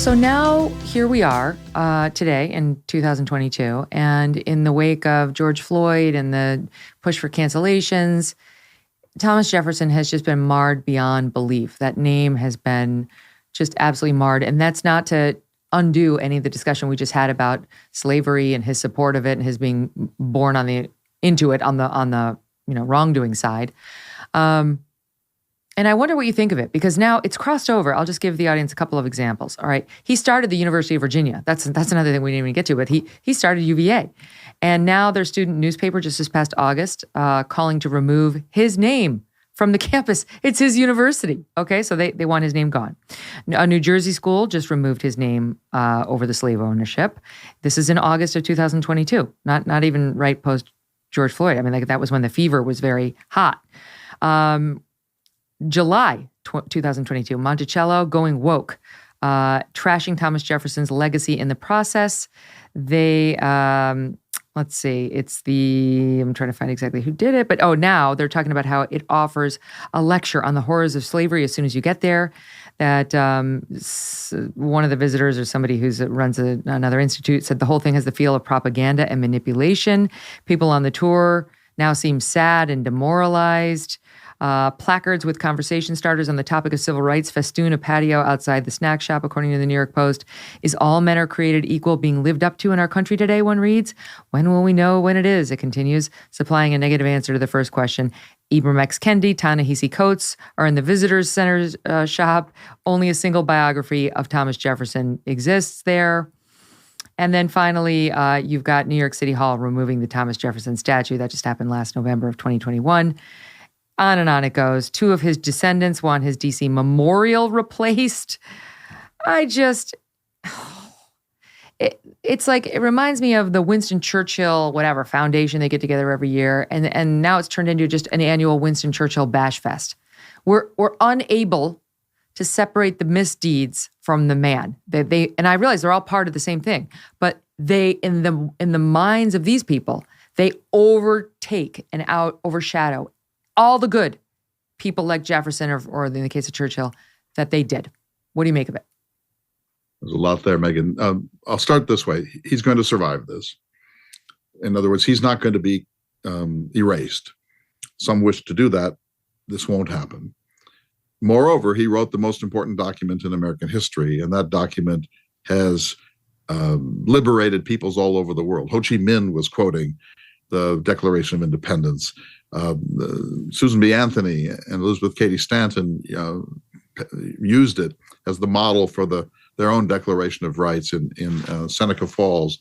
So now here we are today in 2022, and in the wake of George Floyd and the push for cancellations, Thomas Jefferson has just been marred beyond belief. That name has been just absolutely marred, and that's not to undo any of the discussion we just had about slavery and his support of it and his being born into it on the wrongdoing side. And I wonder what you think of it, because now it's crossed over. I'll just give the audience a couple of examples. All right. He started the University of Virginia. That's another thing we didn't even get to, but he started UVA. And now their student newspaper just this past August calling to remove his name from the campus. It's his university. Okay. So they want his name gone. A New Jersey school just removed his name over the slave ownership. This is in August of 2022, not even right post George Floyd. I mean, that was when the fever was very hot. July 2022, Monticello going woke, trashing Thomas Jefferson's legacy in the process. They, let's see, I'm trying to find exactly who did it, but now they're talking about how it offers a lecture on the horrors of slavery as soon as you get there. That one of the visitors or somebody who runs another institute said the whole thing has the feel of propaganda and manipulation. People on the tour now seem sad and demoralized. Placards with conversation starters on the topic of civil rights festoon a patio outside the snack shop, according to the New York Post. Is all men are created equal being lived up to in our country today, one reads? When will we know when it is? It continues, supplying a negative answer to the first question. Ibram X. Kendi, Ta-Nehisi Coates are in the visitors center's shop. Only a single biography of Thomas Jefferson exists there. And then finally, you've got New York City Hall removing the Thomas Jefferson statue. That just happened last November of 2021. On and on it goes. Two of his descendants want his DC memorial replaced. It's like, it reminds me of the Winston Churchill, foundation they get together every year. And now it's turned into just an annual Winston Churchill bash fest. We're unable to separate the misdeeds from the man. And I realize they're all part of the same thing, but they, in the minds of these people, they overtake and overshadow all the good people like Jefferson or in the case of Churchill that they did. What do you make of it? There's a lot there, Megyn. I'll start this way. He's going to survive this. In other words, he's not going to be erased. Some wish to do that. This won't happen. Moreover, he wrote the most important document in American history, and that document has liberated peoples all over the world. Ho Chi Minh was quoting the Declaration of Independence. Susan B. Anthony and Elizabeth Cady Stanton used it as the model for their own Declaration of Rights in Seneca Falls.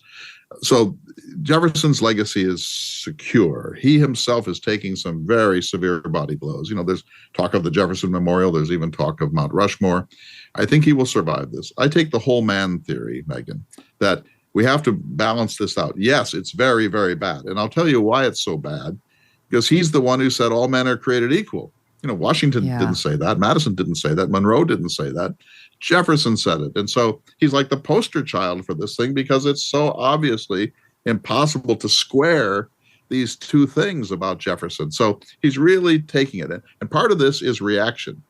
So Jefferson's legacy is secure. He himself is taking some very severe body blows. There's talk of the Jefferson Memorial. There's even talk of Mount Rushmore. I think he will survive this. I take the whole man theory, Megyn, that we have to balance this out. Yes, it's very, very bad. And I'll tell you why it's so bad. Because he's the one who said all men are created equal. Washington didn't say that. Madison didn't say that. Monroe didn't say that. Jefferson said it. And so he's like the poster child for this thing because it's so obviously impossible to square these two things about Jefferson. So he's really taking it. And part of this is reaction.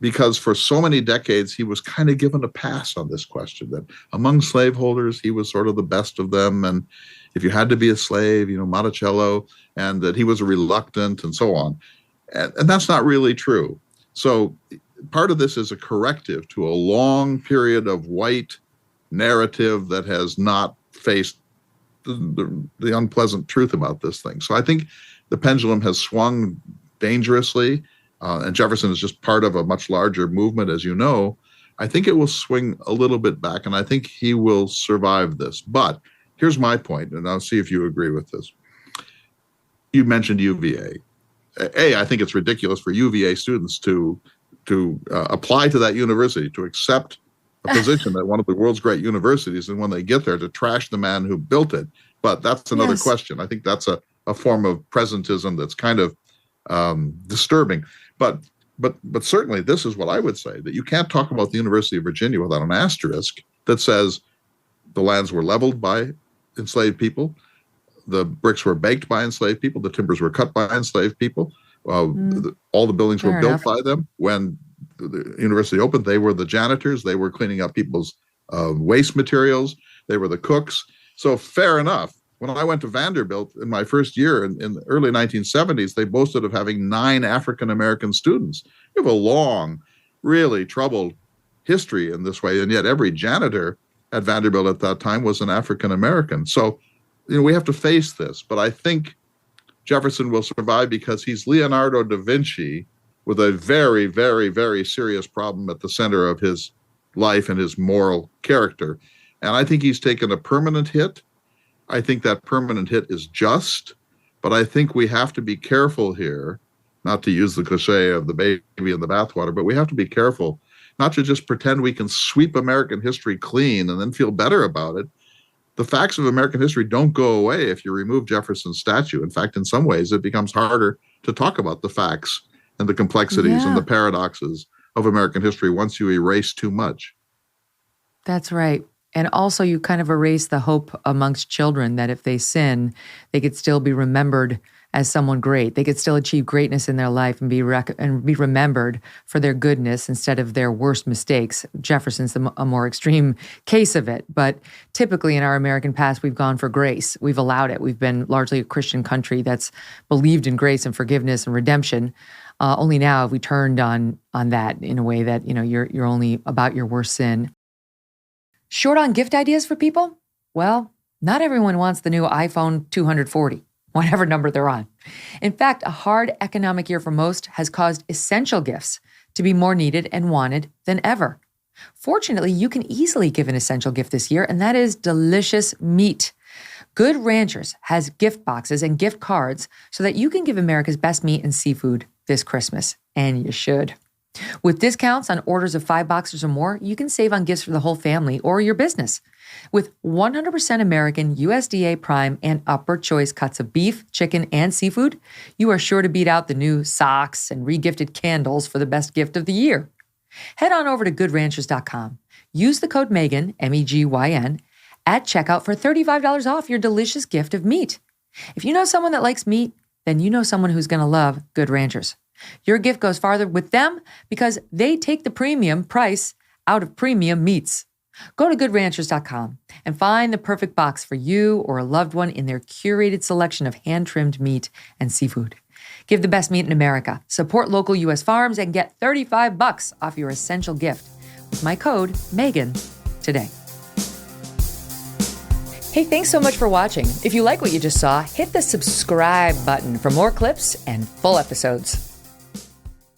Because for so many decades, he was kind of given a pass on this question, that among slaveholders, he was sort of the best of them. And if you had to be a slave, Monticello, and that he was reluctant and so on. And that's not really true. So part of this is a corrective to a long period of white narrative that has not faced the unpleasant truth about this thing. So I think the pendulum has swung dangerously, and Jefferson is just part of a much larger movement, as you know. I think it will swing a little bit back, and I think he will survive this. But here's my point, and I'll see if you agree with this. You mentioned UVA. I think it's ridiculous for UVA students to apply to that university, to accept a position at one of the world's great universities, and when they get there, to trash the man who built it. But that's another question. I think that's a form of presentism that's kind of disturbing. But certainly this is what I would say, that you can't talk about the University of Virginia without an asterisk that says the lands were leveled by enslaved people, the bricks were baked by enslaved people, the timbers were cut by enslaved people, all the buildings were built by them. When the university opened, they were the janitors. They were cleaning up people's waste materials. They were the cooks. So fair enough. When I went to Vanderbilt in my first year in the early 1970s, they boasted of having 9 African-American students. You have a long, really troubled history in this way. And yet every janitor at Vanderbilt at that time was an African-American. So, we have to face this. But I think Jefferson will survive because he's Leonardo da Vinci with a very, very, very serious problem at the center of his life and his moral character. And I think he's taken a permanent hit. I think that permanent hit is just, but I think we have to be careful here, not to use the cliche of the baby in the bathwater, but we have to be careful not to just pretend we can sweep American history clean and then feel better about it. The facts of American history don't go away if you remove Jefferson's statue. In fact, in some ways, it becomes harder to talk about the facts and the complexities and the paradoxes of American history once you erase too much. That's right. And also you kind of erase the hope amongst children that if they sin, they could still be remembered as someone great. They could still achieve greatness in their life and be remembered for their goodness instead of their worst mistakes. Jefferson's a more extreme case of it. But typically in our American past, we've gone for grace. We've allowed it. We've been largely a Christian country that's believed in grace and forgiveness and redemption. Only now have we turned on that in a way that, you're only about your worst sin. Short on gift ideas for people? Well, not everyone wants the new iPhone 240, whatever number they're on. In fact, a hard economic year for most has caused essential gifts to be more needed and wanted than ever. Fortunately, you can easily give an essential gift this year, and that is delicious meat. Good Ranchers has gift boxes and gift cards so that you can give America's best meat and seafood this Christmas, and you should. With discounts on orders of 5 boxes or more, you can save on gifts for the whole family or your business. With 100% American USDA prime and upper choice cuts of beef, chicken, and seafood, you are sure to beat out the new socks and regifted candles for the best gift of the year. Head on over to goodranchers.com. Use the code Megyn, MEGYN, at checkout for $35 off your delicious gift of meat. If you know someone that likes meat, then you know someone who's going to love Good Ranchers. Your gift goes farther with them because they take the premium price out of premium meats. Go to goodranchers.com and find the perfect box for you or a loved one in their curated selection of hand-trimmed meat and seafood. Give the best meat in America, support local U.S. farms, and get $35 off your essential gift with my code Megyn today. Hey, thanks so much for watching. If you like what you just saw, hit the subscribe button for more clips and full episodes.